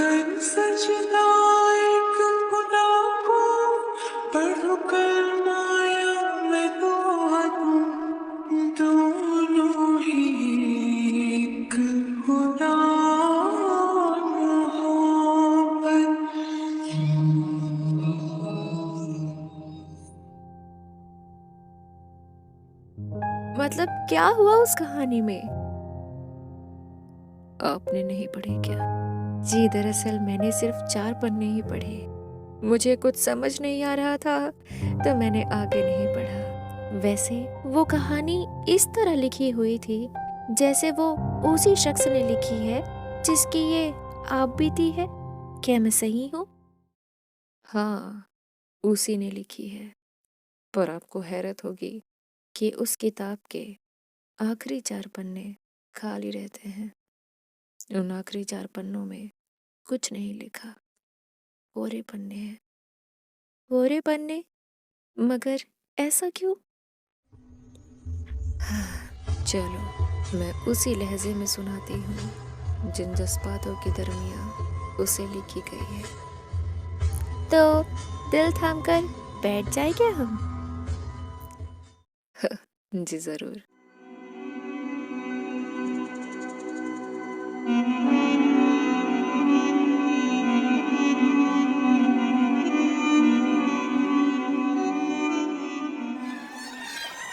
कर सजना एक खुदा को, पढ़कर माया में दुआ दूं, दोनों ही एक खुदा मतलब क्या हुआ उस कहानी में? आपने नहीं पढ़े क्या? जी दरअसल मैंने सिर्फ 4 पन्ने ही पढ़े। मुझे कुछ समझ नहीं आ रहा था तो मैंने आगे नहीं पढ़ा। वैसे वो कहानी इस तरह लिखी हुई थी जैसे वो उसी शख्स ने लिखी है जिसकी ये आप बीती है। क्या मैं सही हूँ? हाँ, उसी ने लिखी है। पर आपको हैरत होगी कि उस किताब के आखिरी 4 पन्ने खाली रहते हैं। उन आखिरी 4 पन्नों में कुछ नहीं लिखा। कोरे पन्ने हैं। कोरे पन्ने? मगर ऐसा क्यों? हाँ, चलो मैं उसी लहजे में सुनाती हूँ जिन जज्बातों की दरमियाँ उसे लिखी गई है। तो दिल थाम कर बैठ जाए क्या हम? जी जरूर।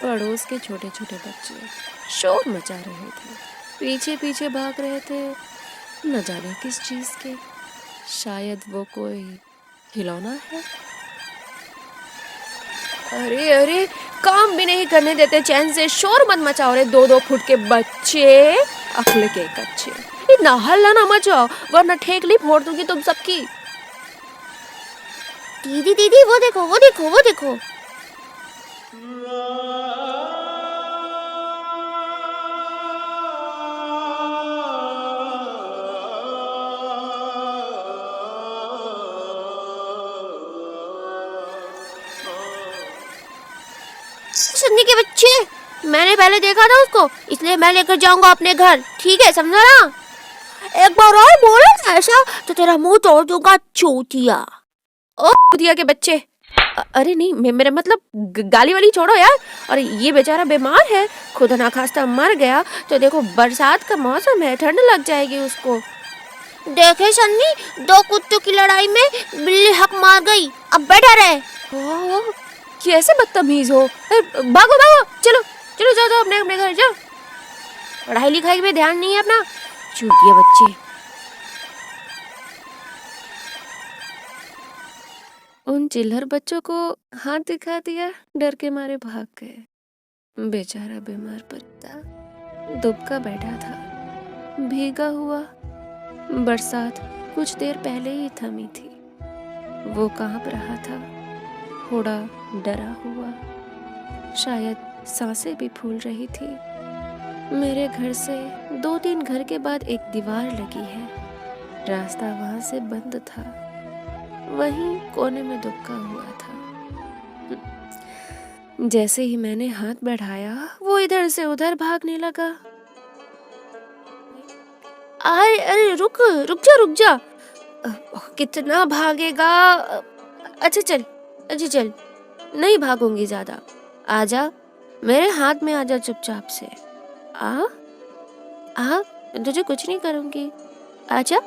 पड़ोस के छोटे छोटे बच्चे शोर मचा रहे थे, पीछे पीछे भाग रहे थे, न जाने किस चीज के। शायद वो कोई खिलौना है। अरे अरे, काम भी नहीं करने देते चैन से, शोर मत मचाओ रे 2-2 फुट के बच्चे। अक्ल के कच्चे, इतना हल्ला ना मचाओ वरना ठेकली फोड़ दूंगी तुम सबकी। दीदी दीदी वो देखो वो देखो वो देखो। सन्नी के बच्चे, मैंने पहले देखा था उसको इसलिए मैं लेकर जाऊंगा अपने घर, ठीक है समझा ना? एक बार और बोला ना ऐसा तो तेरा मुंह तोड़ दूंगा चूतिया। ओ दिया के बच्चे। अरे नहीं, मेरा मतलब गाली वाली छोड़ो यार। और ये बेचारा बीमार है, खुदा ना खास्ता मर गया तो देखो बरसात का मौसम है, ठंड लग जाएगी उसको। देखे सन्नी, 2 कुत्तों की लड़ाई में बिल्ली हक मार गई, अब बैठा रहे। ओह, कैसे बदतमीज हो। भागो भागो, चलो चलो जाओ जाओ अपने अपने घर जाओ। पढ़ाई लिखाई में ध्यान नहीं है अपना, चूतिया बच्चे। उन चिल्लर बच्चों को हाथ दिखा दिया, डर के मारे भाग गए। बेचारा बीमार पत्ता दुबका बैठा था, भीगा हुआ। बरसात कुछ देर पहले ही थमी थी। वो कांप रहा था, थोड़ा डरा हुआ, शायद सांसें भी फूल रही थी। मेरे घर से 2-3 घर के बाद एक दीवार लगी है, रास्ता वहां से बंद था, वहीं कोने में दुबका हुआ था। जैसे ही मैंने हाथ बढ़ाया वो इधर से उधर भागने लगा। अरे अरे रुक रुक जा। कितना भागेगा? अच्छा चल, अच्छा चल, नहीं भागूंगी ज्यादा। आजा, मेरे हाथ में आजा चुपचाप से। आ आ, तुझे कुछ नहीं करूंगी, आजा।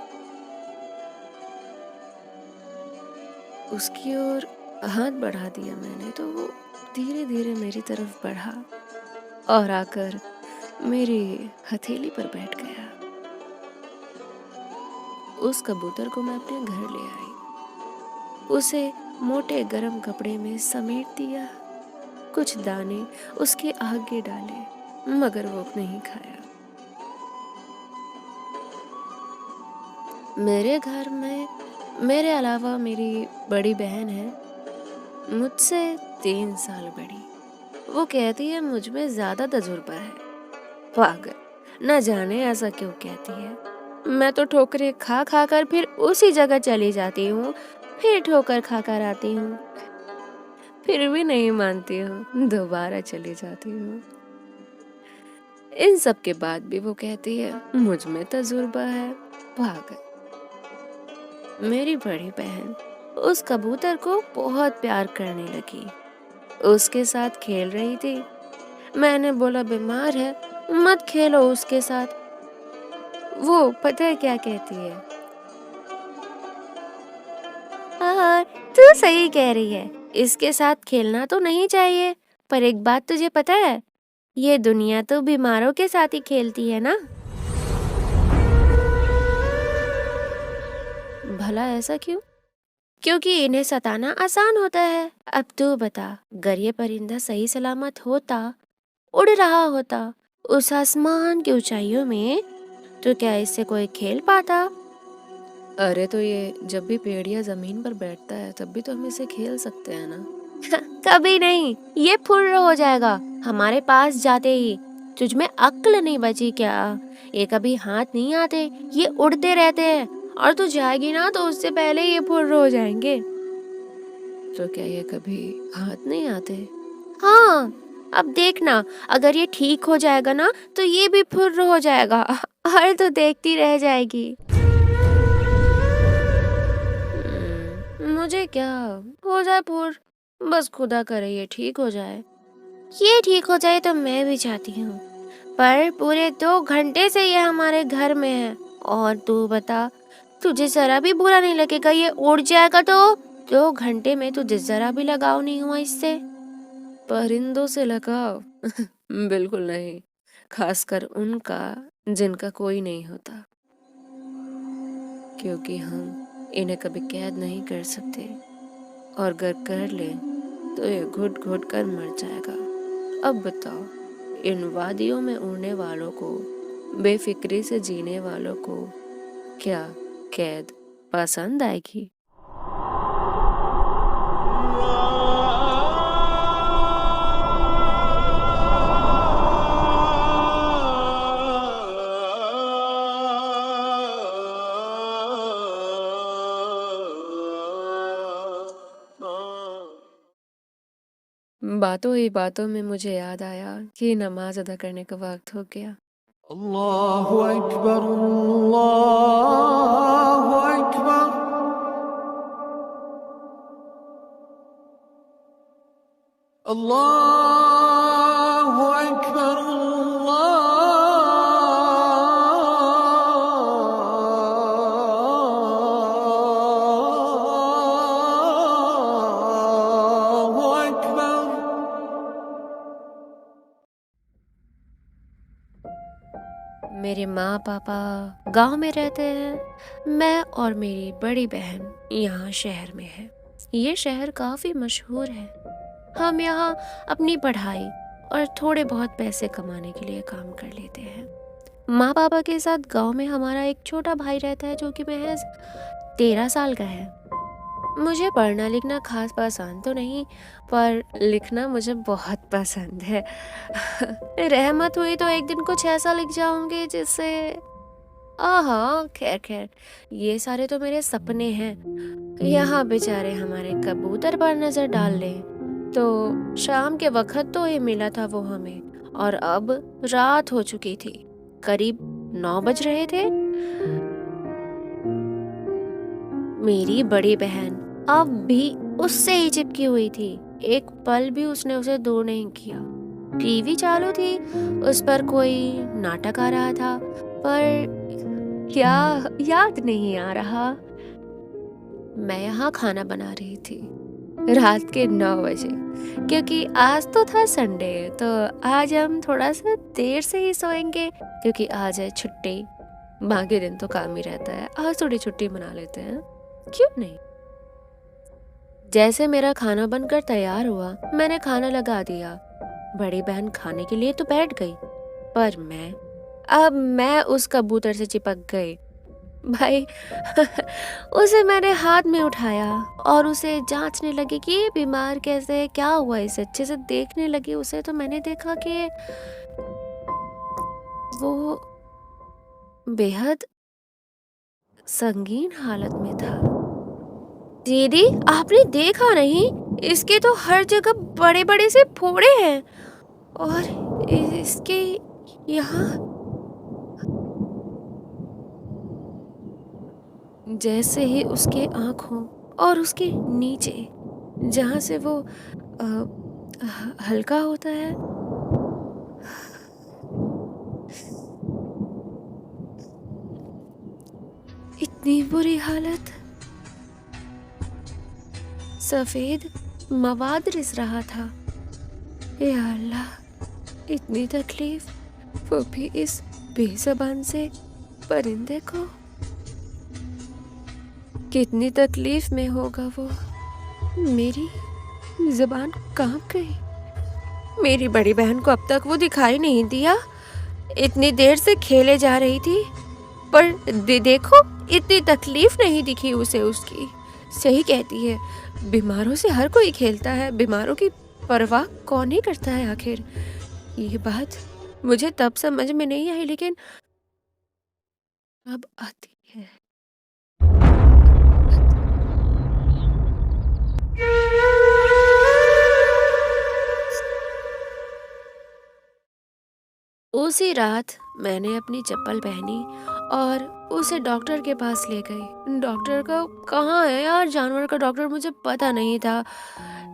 उसकी ओर हाथ बढ़ा दिया मैंने तो वो धीरे धीरे मेरी तरफ बढ़ा और आकर मेरी हथेली पर बैठ गया। उस कबूतर को मैं अपने घर ले आई, उसे मोटे गरम कपड़े में समेट दिया, कुछ दाने उसके आगे डाले, मगर वो नहीं खाया। मेरे घर में मेरे अलावा मेरी बड़ी बहन है, मुझसे 3 साल बड़ी। वो कहती है मुझ में ज्यादा तजुर्बा है। पागल, न जाने ऐसा क्यों कहती है। मैं तो ठोकरें खा खा कर फिर उसी जगह चली जाती हूँ, फिर ठोकर खा कर आती हूँ, फिर भी नहीं मानती हूँ, दोबारा चली जाती हूँ। इन सब के बाद भी वो कहती है मुझ में तजुर्बा है। पागल। मेरी बड़ी बहन उस कबूतर को बहुत प्यार करने लगी। उसके साथ खेल रही थी। मैंने बोला बीमार है, मत खेलो उसके साथ। वो पता है क्या कहती है? हाँ, तू सही कह रही है, इसके साथ खेलना तो नहीं चाहिए। पर एक बात तुझे पता है, ये दुनिया तो बीमारों के साथ ही खेलती है ना। भला ऐसा क्यों? क्योंकि इन्हें सताना आसान होता है। अब तू बता, अगर ये परिंदा सही सलामत होता, उड़ रहा होता उस आसमान की ऊंचाइयों में, तो क्या इससे कोई खेल पाता? अरे तो ये जब भी भेड़िया जमीन पर बैठता है तब भी तो हम इसे खेल सकते हैं ना। कभी नहीं, ये फुर्र हो जाएगा हमारे पास जाते ही। तुझ में अक्ल नहीं बची क्या? ये कभी हाथ नहीं आते, ये उड़ते रहते हैं। और तू जाएगी ना तो उससे पहले ये फुर्र हो जाएंगे। तो क्या ये कभी हाथ नहीं आते? हाँ, अब देखना, अगर ये ठीक हो जाएगा ना तो ये भी फुर्र हो जाएगा और तो देखती रह जाएगी। मुझे क्या, हो जाए फुर्र, बस खुदा करे ये ठीक हो जाए। ये ठीक हो जाए तो मैं भी चाहती हूँ, पर पूरे 2 घंटे से ये हमारे घर में है। और तू बता, तुझे जरा भी बुरा नहीं लगेगा ये उड़ जाएगा तो? 2 घंटे में तुझे जरा भी लगाव नहीं हुआ इससे? परिंदों से लगाव? बिल्कुल नहीं, खासकर उनका जिनका कोई नहीं होता, क्योंकि हम इन्हें कभी कैद नहीं कर सकते, और अगर कर ले तो ये घुट घुट कर मर जाएगा। अब बताओ, इन वादियों में उड़ने वालों को, बेफिक्री से जीने वालों को क्या कैद पसंद आएगी? बातों ही बातों में मुझे याद आया कि नमाज अदा करने का वक्त हो गया। अल्लाहु अकबर, अल्लाहु अकबर, अल्लाहु अकबर, अल्लाहु अकबर। मेरे माँ पापा गांव में रहते हैं, मैं और मेरी बड़ी बहन यहाँ शहर में है। ये शहर काफी मशहूर है। हम यहाँ अपनी पढ़ाई और थोड़े बहुत पैसे कमाने के लिए काम कर लेते हैं। माँ पापा के साथ गांव में हमारा एक छोटा भाई रहता है जो कि महज 13 साल का है। मुझे पढ़ना लिखना खास पसंद तो नहीं, पर लिखना मुझे बहुत पसंद है। रहमत हुई तो एक दिन कुछ ऐसा लिख जाऊंगी जिससे, आहा, खैर खैर, ये सारे तो मेरे सपने हैं। यहाँ बेचारे हमारे कबूतर पर नजर डाल ले तो शाम के वक्त तो ही मिला था वो हमें, और अब रात हो चुकी थी, करीब 9 बज रहे थे। मेरी बड़ी बहन अब भी उससे ही चिपकी हुई थी। एक पल भी उसने उसे दूर नहीं किया। टीवी चालू थी, उस पर कोई नाटक आ रहा था, पर क्या याद नहीं आ रहा। मैं यहाँ खाना बना रही थी रात के 9 बजे, क्योंकि आज तो था संडे, तो आज हम थोड़ा सा देर से ही सोएंगे, क्योंकि आज है छुट्टी। बाकी दिन तो काम ही रहता है, आज थोड़ी छुट्टी मना लेते हैं, क्यों नहीं। जैसे मेरा खाना बनकर तैयार हुआ, मैंने खाना लगा दिया। बड़ी बहन खाने के लिए तो बैठ गई, पर मैं उस कबूतर से चिपक गई। भाई उसे मैंने हाथ में उठाया और उसे जांचने लगी कि ये बीमार कैसे है, क्या हुआ इसे। अच्छे से देखने लगी उसे, तो मैंने देखा कि वो बेहद संगीन हालत में था। दीदी, आपने देखा नहीं, इसके तो हर जगह बड़े बड़े से फोड़े हैं, और इसके यहाँ जैसे ही उसके आँखों और उसके नीचे जहाँ से वो हल्का होता है, इतनी बुरी हालत, सफेद मवाद रिस रहा था। या अल्लाह, इतनी तकलीफ, वो भी इस बेज़बान से परिंदे को। कितनी तकलीफ में होगा वो। मेरी ज़बान कांप गई। मेरी बड़ी बहन को अब तक वो दिखाई नहीं दिया। इतनी देर से खेले जा रही थी, पर देखो, इतनी तकलीफ नहीं दिखी उसे उसकी। सही कहती है, बीमारों से हर कोई खेलता है, बीमारों की परवाह कौन ही करता है आखिर। ये बात मुझे तब समझ में नहीं आई, लेकिन अब आती है। उसी रात मैंने अपनी चप्पल पहनी और उसे डॉक्टर के पास ले गई। डॉक्टर का कहाँ है यार, जानवर का डॉक्टर, मुझे पता नहीं था।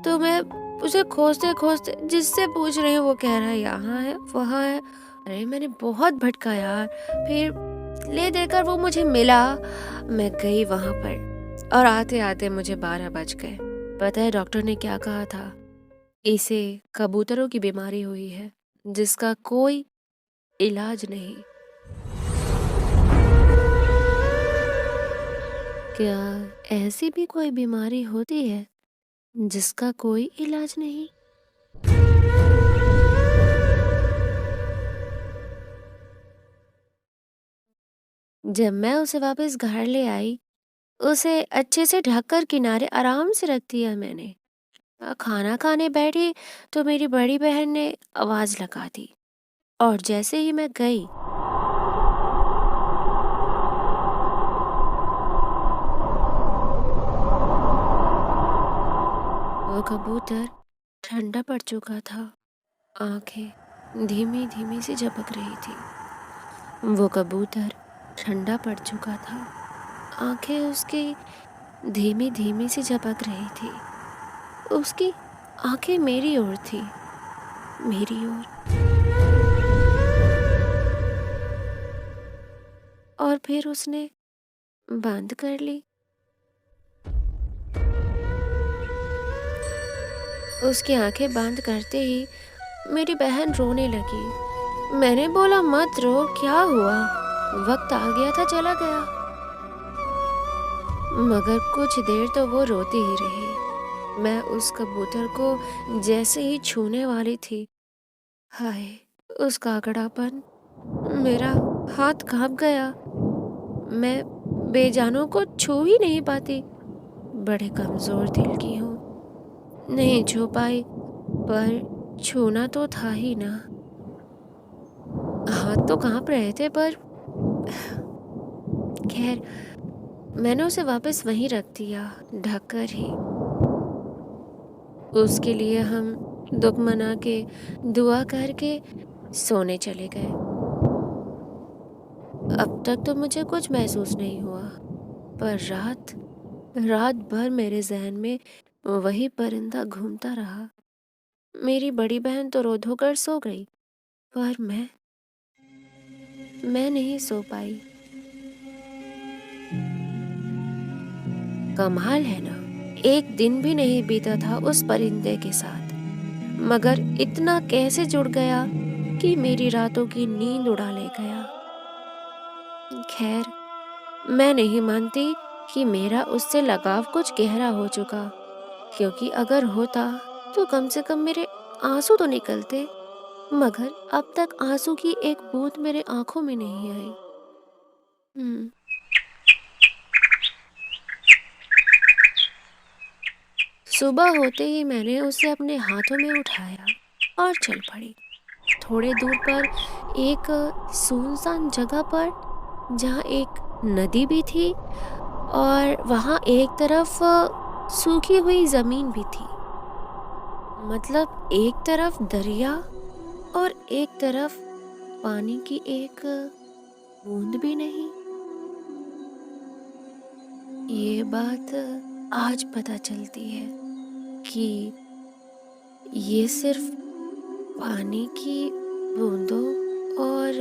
तो मैं उसे खोजते खोजते जिससे पूछ रही हूँ वो कह रहा है यहाँ है वहाँ है। अरे मैंने बहुत भटका यार, फिर ले देकर वो मुझे मिला। मैं गई वहाँ पर और आते आते मुझे 12 बज गए। पता है डॉक्टर ने क्या कहा था? इसे कबूतरों की बीमारी हुई है जिसका कोई इलाज नहीं। क्या ऐसी भी कोई बीमारी होती है जिसका कोई इलाज नहीं? जब मैं उसे वापस घर ले आई, उसे अच्छे से ढककर किनारे आराम से रख दिया मैंने। खाना खाने बैठी तो मेरी बड़ी बहन ने आवाज लगा दी और जैसे ही मैं गई, वो कबूतर ठंडा पड़ चुका था। आंखें धीमी धीमी सी झपक रही थी। वो कबूतर ठंडा पड़ चुका था। आंखें उसकी धीमी धीमी सी झपक रही थी। उसकी आंखें मेरी ओर थी, मेरी ओर। और फिर उसने बंद कर ली। उसकी आंखें बंद करते ही मेरी बहन रोने लगी। मैंने बोला मत रो, क्या हुआ? वक्त आ गया था, चला गया। मगर कुछ देर तो वो रोती ही रही। मैं उस कबूतर को जैसे ही छूने वाली थी, हाय उसका आंकड़ापन, मेरा हाथ कांप गया। मैं बेजानों को छू ही नहीं पाती। बड़े कमजोर दिल की हूँ, नहीं छू पाई, पर छूना तो था ही ना। हाथ तो कांप रहे थे, पर खैर मैंने उसे वापस वहीं रख दिया, ढककर ही। उसके लिए हम दुख मना के दुआ करके सोने चले गए। अब तक तो मुझे कुछ महसूस नहीं हुआ, पर रात भर मेरे जहन में वही परिंदा घूमता रहा। मेरी बड़ी बहन तो रो धोकर सो गई, पर मैं नहीं सो पाई। कमाल है ना, एक दिन भी नहीं बीता था उस परिंदे के साथ, मगर इतना कैसे जुड़ गया कि मेरी रातों की नींद उड़ा ले गया। खैर, मैं नहीं मानती कि मेरा उससे लगाव कुछ गहरा हो चुका, क्योंकि अगर होता तो कम से कम मेरे आंसू तो निकलते। मगर अब तक आंसू की एक बूंद मेरे आंखों में नहीं आई। सुबह होते ही मैंने उसे अपने हाथों में उठाया और चल पड़ी। थोड़े दूर पर एक सुनसान जगह पर, जहाँ एक नदी भी थी और वहाँ एक तरफ सूखी हुई जमीन भी थी। मतलब एक तरफ दरिया और एक तरफ पानी की एक बूंद भी नहीं। ये बात आज पता चलती है कि ये सिर्फ पानी की बूंदों और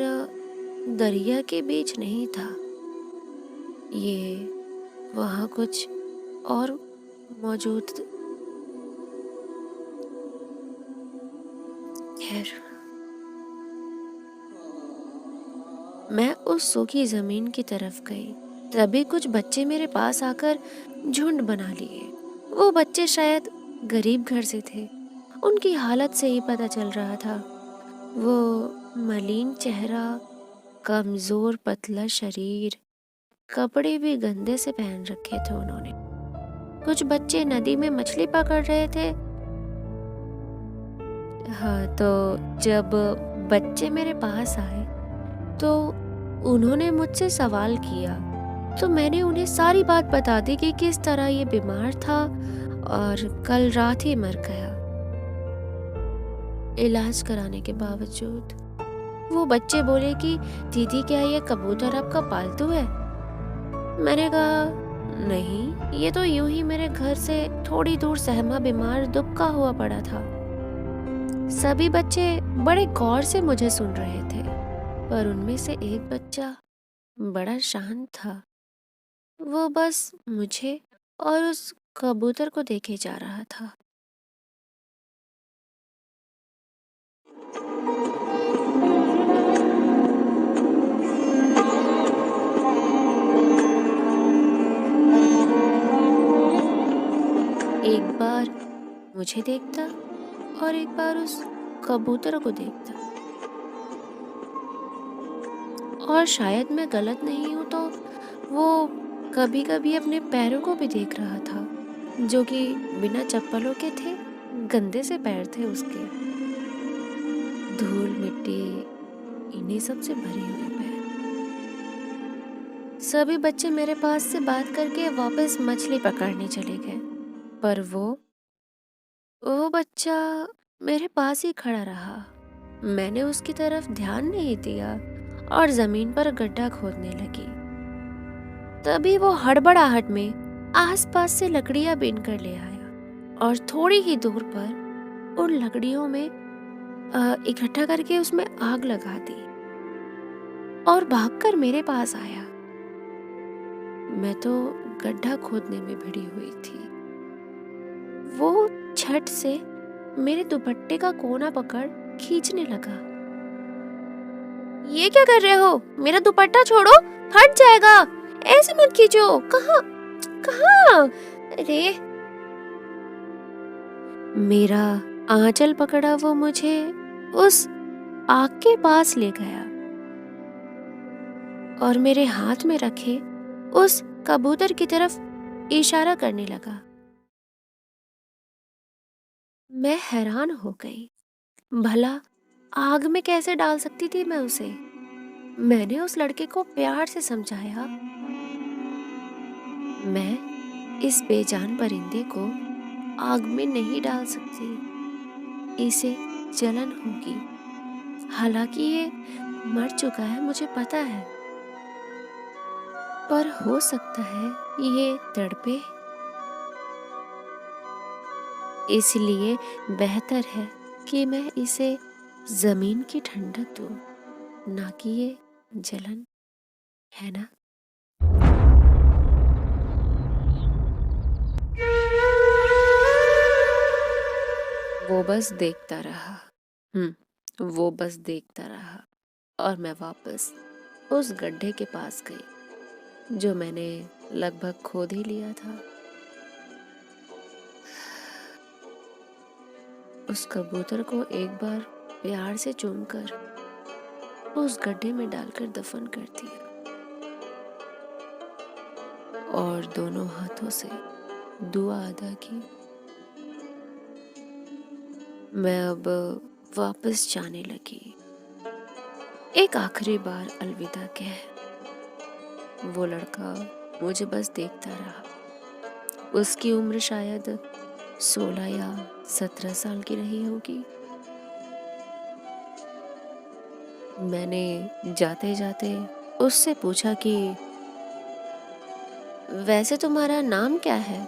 दरिया के बीच नहीं था। ये वहाँ कुछ और मौजूद। खैर, मैं उस सूखी जमीन की तरफ गई। तभी कुछ बच्चे मेरे पास आकर झुंड बना लिए। वो बच्चे शायद गरीब घर से थे। उनकी हालत से ही पता चल रहा था। वो मलिन चेहरा, कमजोर पतला शरीर, कपड़े भी गंदे से पहन रखे थे उन्होंने। कुछ बच्चे नदी में मछली पकड़ रहे थे। हाँ, तो जब बच्चे मेरे पास आए तो उन्होंने मुझसे सवाल किया, तो मैंने उन्हें सारी बात बता दी कि किस तरह ये बीमार था और कल रात ही मर गया। इलाज कराने के बावजूद वो बच्चे बोले कि दीदी, क्या ये कबूतर आपका पालतू है? मैंने कहा नहीं, ये तो यूं ही मेरे घर से थोड़ी दूर सहमा बीमार दुबका हुआ पड़ा था। सभी बच्चे बड़े गौर से मुझे सुन रहे थे, पर उनमें से एक बच्चा बड़ा शांत था। वो बस मुझे और उस कबूतर को देखे जा रहा था। एक बार मुझे देखता और एक बार उस कबूतर को देखता। और शायद मैं गलत नहीं हूं तो वो कभी कभी अपने पैरों को भी देख रहा था, जो कि बिना चप्पलों के थे। गंदे से पैर थे उसके, धूल मिट्टी इन्हीं सब से भरे हुए पैर। सभी बच्चे मेरे पास से बात करके वापस मछली पकड़ने चले गए, पर वो बच्चा मेरे पास ही खड़ा रहा। मैंने उसकी तरफ ध्यान नहीं दिया और जमीन पर गड्ढा खोदने लगी। तभी वो हड़बड़ाहट में आसपास से लकड़ियां बीन कर ले आया और थोड़ी ही दूर पर उन लकड़ियों में इकट्ठा करके उसमें आग लगा दी और भागकर मेरे पास आया। मैं तो गड्ढा खोदने में भिड़ी हुई थी। वो झट से मेरे दुपट्टे का कोना पकड़ खींचने लगा। ये क्या कर रहे हो? मेरा दुपट्टा छोड़ो, फट जाएगा। ऐसे मत खींचो। कहाँ कहाँ? अरे, मेरा आंचल पकड़ा वो मुझे उस आग के पास ले गया और मेरे हाथ में रखे उस कबूतर की तरफ इशारा करने लगा। मैं हैरान हो गई। भला आग में कैसे डाल सकती थी मैं उसे? मैंने उस लड़के को प्यार से समझाया, मैं इस बेजान परिंदे को आग में नहीं डाल सकती, इसे जलन होगी। हालांकि ये मर चुका है, मुझे पता है, पर हो सकता है ये तड़पे। इसलिए बेहतर है कि मैं इसे जमीन की ठंडक दूं, ना कि ये जलन, है ना? वो बस देखता रहा। वो बस देखता रहा और मैं वापस उस गड्ढे के पास गई जो मैंने लगभग खोद ही लिया था। उस कबूतर को एक बार प्यार से चूमकर उस गड्ढे में डालकर दफन कर दिया और दोनों हाथों से दुआ अदा की। मैं अब वापस जाने लगी। एक आखिरी बार अलविदा कह वो लड़का मुझे बस देखता रहा। उसकी उम्र शायद 16 या 17 साल की रही होगी। मैंने जाते जाते उससे पूछा कि वैसे तुम्हारा नाम क्या है?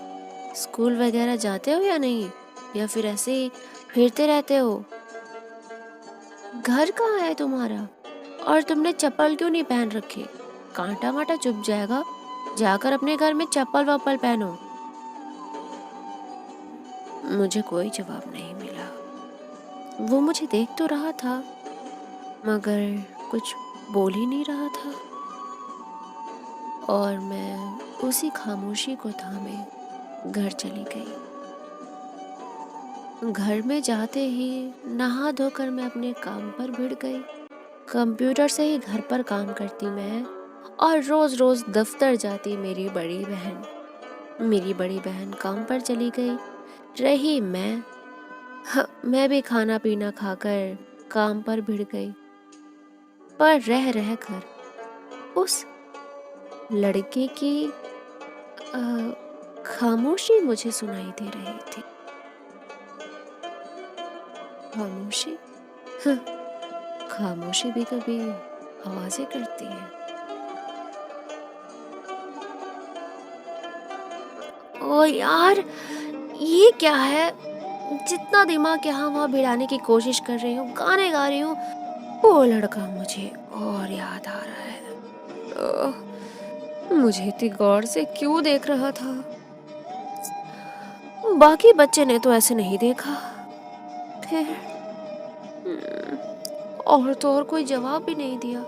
स्कूल वगैरह जाते हो या नहीं? या फिर ऐसे ही फिरते रहते हो? घर कहाँ है तुम्हारा? और तुमने चप्पल क्यों नहीं पहन रखी? कांटा वाटा चुभ जाएगा। जाकर अपने घर में चप्पल वप्पल पहनो। मुझे कोई जवाब नहीं मिला। वो मुझे देख तो रहा था मगर कुछ बोल ही नहीं रहा था, और मैं उसी खामोशी को थामे घर चली गई। घर में जाते ही नहा धोकर मैं अपने काम पर भिड़ गई। कंप्यूटर से ही घर पर काम करती मैं, और रोज रोज दफ्तर जाती मेरी बड़ी बहन। मेरी बड़ी बहन काम पर चली गई, रही मैं। मैं भी खाना पीना खाकर काम पर भिड़ गई, पर रह रह कर उस लड़के की खामोशी मुझे सुनाई दे रही थी। खामोशी, खामोशी भी कभी आवाजें करती है। ओ यार, ये क्या है? जितना दिमाग यहाँ वहाँ भिड़ाने की कोशिश कर रही हूँ, गाने गा रही हूँ, वो लड़का मुझे और याद आ रहा है। मुझे इतनी गौर से क्यों देख रहा था? बाकी बच्चे ने तो ऐसे नहीं देखा। फिर और तो और कोई जवाब भी नहीं दिया।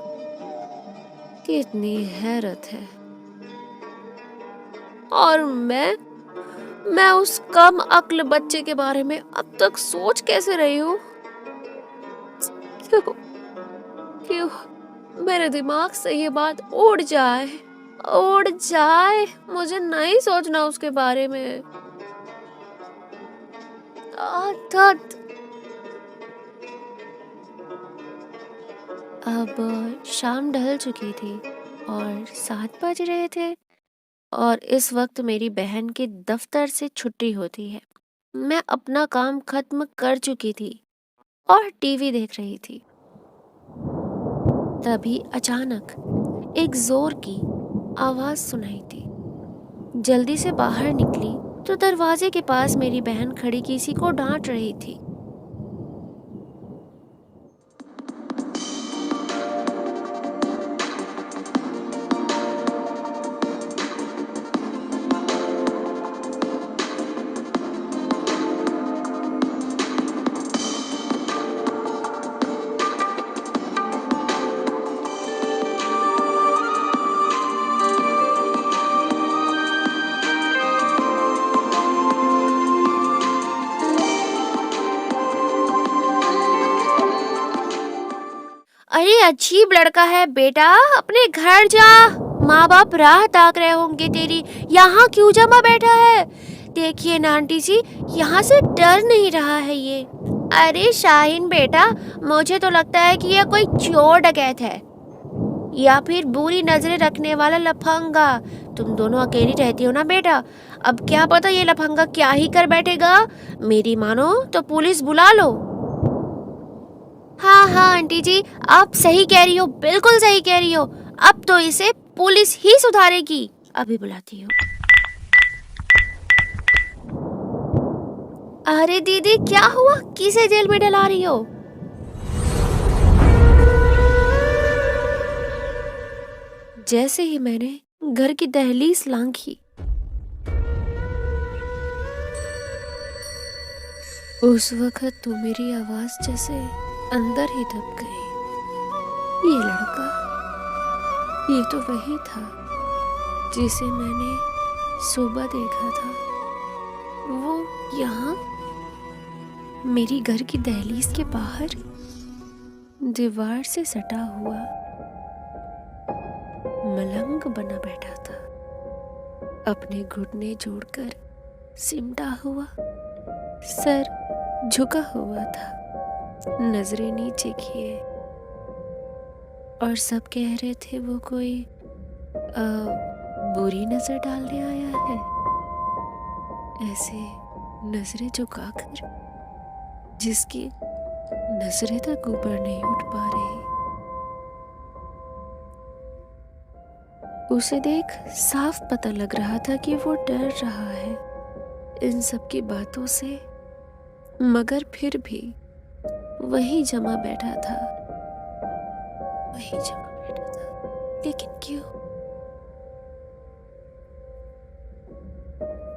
कितनी हैरत है। और मैं उस कम अक्ल बच्चे के बारे में अब तक सोच कैसे रही हूँ? क्यों क्यों मेरे दिमाग से ये बात उड़ जाए, उड़ जाए। मुझे नहीं सोचना उसके बारे में। धत। अब शाम ढल चुकी थी और 7 बज रहे थे, और इस वक्त मेरी बहन के दफ्तर से छुट्टी होती है। मैं अपना काम खत्म कर चुकी थी और टीवी देख रही थी। तभी अचानक एक जोर की आवाज सुनाई दी। जल्दी से बाहर निकली तो दरवाजे के पास मेरी बहन खड़ी किसी को डांट रही थी। अरे अजीब लड़का है बेटा, अपने घर जा। माँ बाप राह ताक रहे होंगे तेरी, यहाँ क्यों जमा बैठा है? देखिए ना आंटी जी, यहाँ से डर नहीं रहा है ये। अरे शाहीन बेटा, मुझे तो लगता है कि ये कोई चोर डकैत है या फिर बुरी नजरें रखने वाला लफंगा। तुम दोनों अकेली रहती हो ना बेटा, अब क्या पता ये लफंगा क्या ही कर बैठेगा। मेरी मानो तो पुलिस बुला लो। हाँ हाँ आंटी जी, आप सही कह रही हो, बिल्कुल सही कह रही हो। अब तो इसे पुलिस ही सुधारेगी। अभी बुलाती हूँ। अरे दीदी, क्या हुआ? किसे जेल में डला रही हो? जैसे ही मैंने घर की दहलीज लांघी, उस वक्त तो मेरी आवाज जैसे अंदर ही दब गई। ये लड़का, ये तो वही था जिसे मैंने सुबह देखा था। वो यहाँ मेरी घर की दहलीज के बाहर दीवार से सटा हुआ मलंग बना बैठा था, अपने घुटने जोड़कर सिमटा हुआ, सर झुका हुआ था, नजरें नीचे किए, और सब कह रहे थे वो कोई बुरी नजर डालने आया है। ऐसे नजरें झुकाकर जिसकी नजरें तक ऊपर नहीं उठ पा रही। उसे देख साफ पता लग रहा था कि वो डर रहा है इन सब की बातों से, मगर फिर भी वहीं जमा बैठा था, वहीं जमा बैठा था। लेकिन क्यों?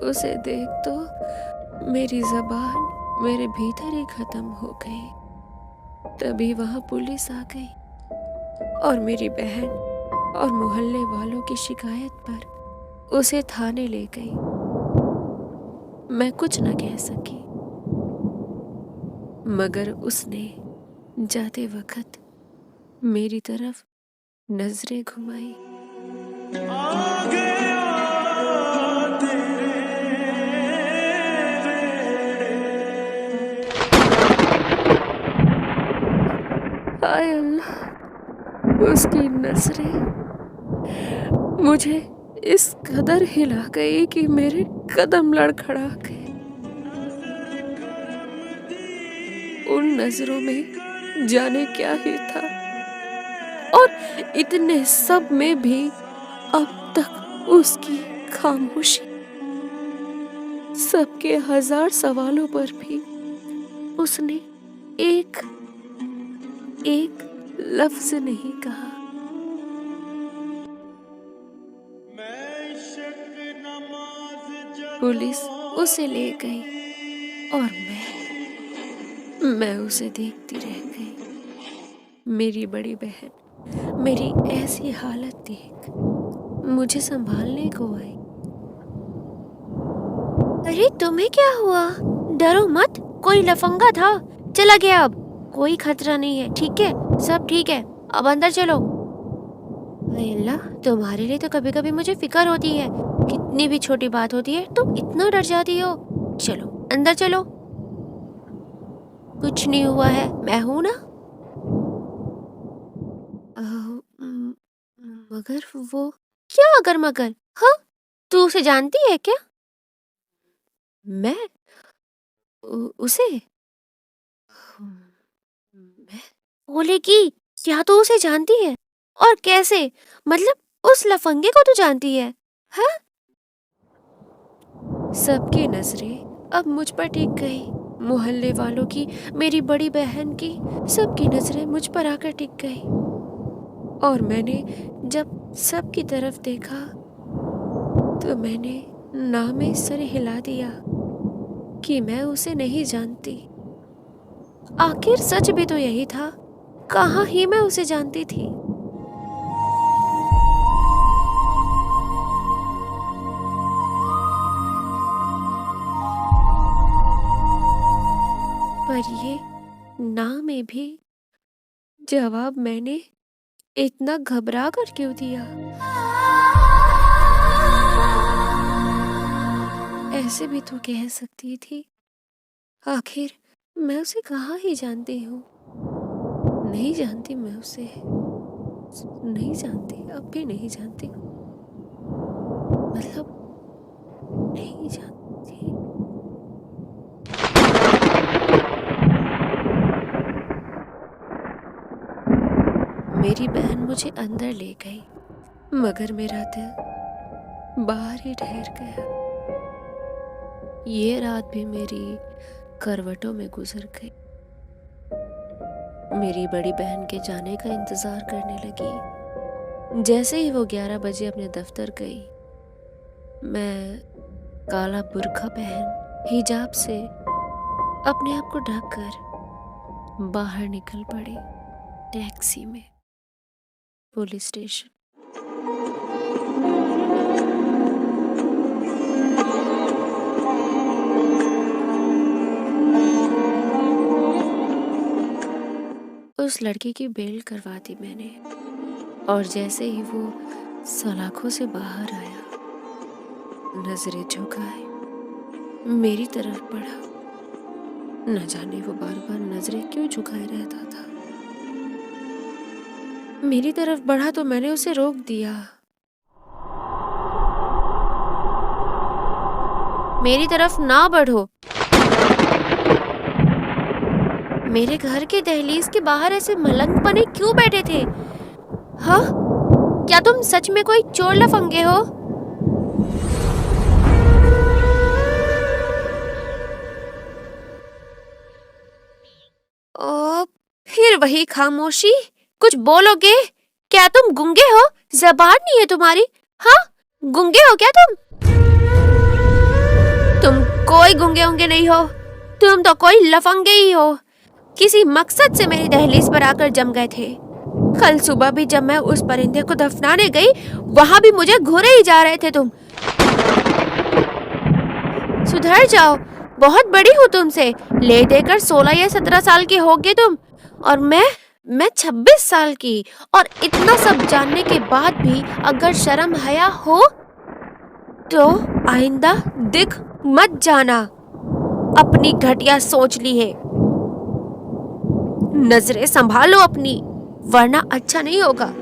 उसे देख तो मेरी जबान मेरे भीतर ही खत्म हो गई। तभी वहां पुलिस आ गई और मेरी बहन और मोहल्ले वालों की शिकायत पर उसे थाने ले गई। मैं कुछ न कह सकी, मगर उसने जाते वक्त मेरी तरफ नजरें घुमाई। हाय अल्लाह, उसकी नजरें मुझे इस कदर हिला गई कि मेरे कदम लड़खड़ा गए। उन नजरों में जाने क्या ही था, और इतने सब में भी अब तक उसकी खामोशी। सबके 1000 सवालों पर भी उसने एक लफ्ज नहीं कहा। पुलिस उसे ले गई और मैं उसे देखती रह गई। मेरी बड़ी बहन मेरी ऐसी हालत देख मुझे संभालने को आई। अरे तुम्हें क्या हुआ? डरो मत, कोई लफंगा था, चला गया, अब कोई खतरा नहीं है, ठीक है, सब ठीक है, अब अंदर चलो। हाय अल्लाह, तुम्हारे लिए तो कभी कभी मुझे फिक्र होती है, कितनी भी छोटी बात होती है तुम इतना डर जाती हो। चलो अंदर चलो, कुछ नहीं हुआ है, मैं हूं ना। मगर वो क्या? अगर मगर? हाँ, तू उसे जानती है क्या? मैं उसे मैं बोले कि क्या तू उसे जानती है? और कैसे? मतलब उस लफंगे को तू जानती है? हाँ? सबकी नजरें अब मुझ पर टिक गई। मोहल्ले वालों की, मेरी बड़ी बहन की, सबकी नजरें मुझ पर आकर टिक गई। और मैंने जब सबकी तरफ देखा तो मैंने ना में सर हिला दिया कि मैं उसे नहीं जानती। आखिर सच भी तो यही था, कहाँ ही मैं उसे जानती थी। पर ये ना में भी जवाब मैंने इतना घबरा कर क्यों दिया? ऐसे भी तो कह सकती थी, आखिर मैं उसे कहाँ ही जानती हूँ। नहीं जानती मैं उसे, नहीं जानती, अब भी नहीं जानती, मतलब नहीं जानती। मेरी बहन मुझे अंदर ले गई, मगर मेरा दिल बाहर ही ठहर गया। ये रात भी मेरी करवटों में गुजर गई। मेरी बड़ी बहन के जाने का इंतजार करने लगी। जैसे ही वो 11 बजे अपने दफ्तर गई, मैं काला बुर्का पहन हिजाब से अपने आप को ढककर बाहर निकल पड़ी, टैक्सी में, पुलिस स्टेशन। उस लड़की की बेल करवा दी मैंने, और जैसे ही वो सलाखों से बाहर आया, नजरें झुकाए मेरी तरफ बढ़ा। न जाने वो बार बार नजरें क्यों झुकाए रहता था। मेरी तरफ बढ़ा तो मैंने उसे रोक दिया। मेरी तरफ ना बढ़ो। मेरे घर के दहलीज के बाहर ऐसे मलंग बने क्यों बैठे थे? हाँ, क्या तुम सच में कोई चोर लफंगे हो? ओ, फिर वही खामोशी। कुछ बोलोगे? क्या तुम गूंगे हो? जबान नहीं है तुम्हारी? हाँ, गूंगे हो क्या तुम? तुम कोई गूंगे होंगे नहीं हो, तुम तो कोई लफंगे ही हो। किसी मकसद से मेरी दहलीज पर आकर जम गए थे। कल सुबह भी जब मैं उस परिंदे को दफनाने गई, वहां भी मुझे घूरे ही जा रहे थे तुम। सुधर जाओ, बहुत बड़ी हूँ तुमसे, ले देकर 16 या 17 साल के होगे तुम, और मैं 26 साल की। और इतना सब जानने के बाद भी अगर शर्म हया हो तो आइंदा दिख मत जाना। अपनी घटिया सोच ली है, नजरें संभालो अपनी, वरना अच्छा नहीं होगा।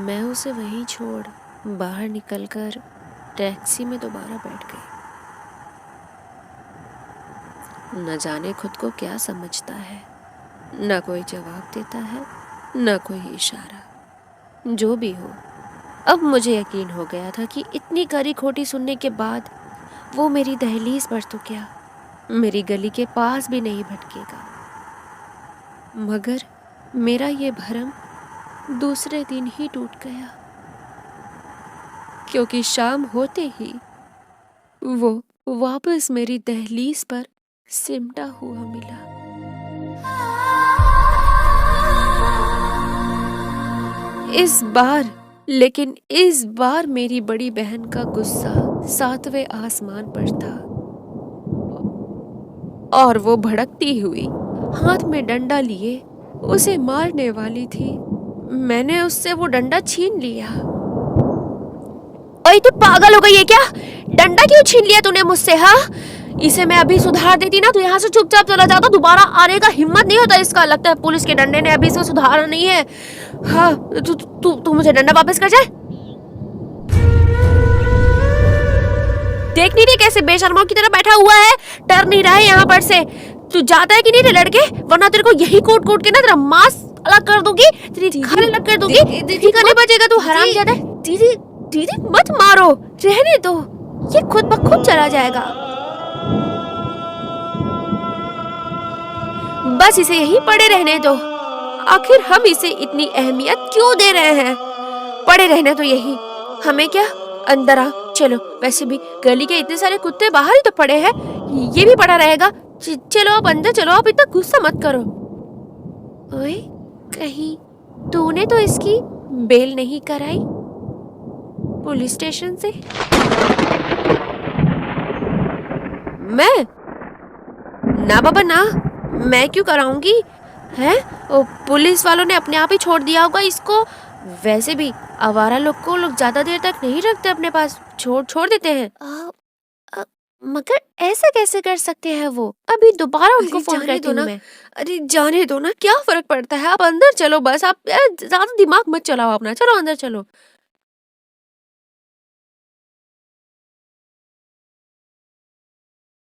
मैं उसे वहीं छोड़ बाहर निकलकर टैक्सी में दोबारा बैठ गई। न जाने खुद को क्या समझता है, न कोई जवाब देता है, न कोई इशारा। जो भी हो, अब मुझे यकीन हो गया था कि इतनी कड़ी खोटी सुनने के बाद वो मेरी दहलीज पर तो क्या, मेरी गली के पास भी नहीं भटकेगा। मगर मेरा ये भरम दूसरे दिन ही टूट गया, क्योंकि शाम होते ही वो वापस मेरी दहलीज पर सिमटा हुआ मिला। लेकिन इस बार मेरी बड़ी बहन का गुस्सा 7वें आसमान पर था, और वो भड़कती हुई हाथ में डंडा लिए उसे मारने वाली थी। मैंने उससे वो डंडा छीन लिया। ओए, तू पागल हो गई है क्या? डंडा क्यों छीन लिया तूने मुझसे? हाँ, इसे मैं अभी सुधार देती ना तो यहाँ से चुपचाप चला जाता, दोबारा आने का हिम्मत नहीं होता इसका। लगता है पुलिस के डंडे ने अभी इसे सुधारा नहीं है। हाँ, तू मुझे डंडा वापस कर जाए। देख नहीं रही कैसे बेशर्मों की तरह बैठा हुआ है? डर नहीं रहा है यहाँ पर से? तू जाता है कि नहीं रे लड़के, वरना तेरे को यही कूट कूट के ना तेरा मांस अलग कर दूंगी, तेरी खाल अलग कर दूंगी। दीदी का नहीं बचेगा तू, हरामजादा। दीदी दीदी मत मारो, रहने दो, ये खुद ब खुद चला जाएगा। बस इसे यहीं पड़े रहने दो। आखिर हम इसे इतनी अहमियत क्यों दे रहे हैं? पड़े रहने तो यही, हमें क्या, अंदर आ चलो। वैसे भी गली के इतने सारे कुत्ते बाहर ही तो पड़े हैं, ये भी पड़ा रहेगा। चलो आप अंदर चलो, आप इतना गुस्सा मत करो। ओए, कहीं तूने तो इसकी बेल नहीं कराई पुलिस स्टेशन से? मैं? ना बाबा ना, मैं क्यों कराऊंगी? हैं? पुलिस वालों ने अपने आप ही छोड़ दिया होगा इसको। वैसे भी आवारा लोग को लोग ज्यादा देर तक नहीं रखते अपने पास, छोड़ देते हैं। मगर ऐसा कैसे कर सकते हैं वो? अभी दोबारा उनको फोन करती हूँ मैं। अरे जाने दो ना, क्या फर्क पड़ता है? आप अंदर चलो बस, आप ज्यादा दिमाग मत चलाओ अपना, चलो अंदर चलो।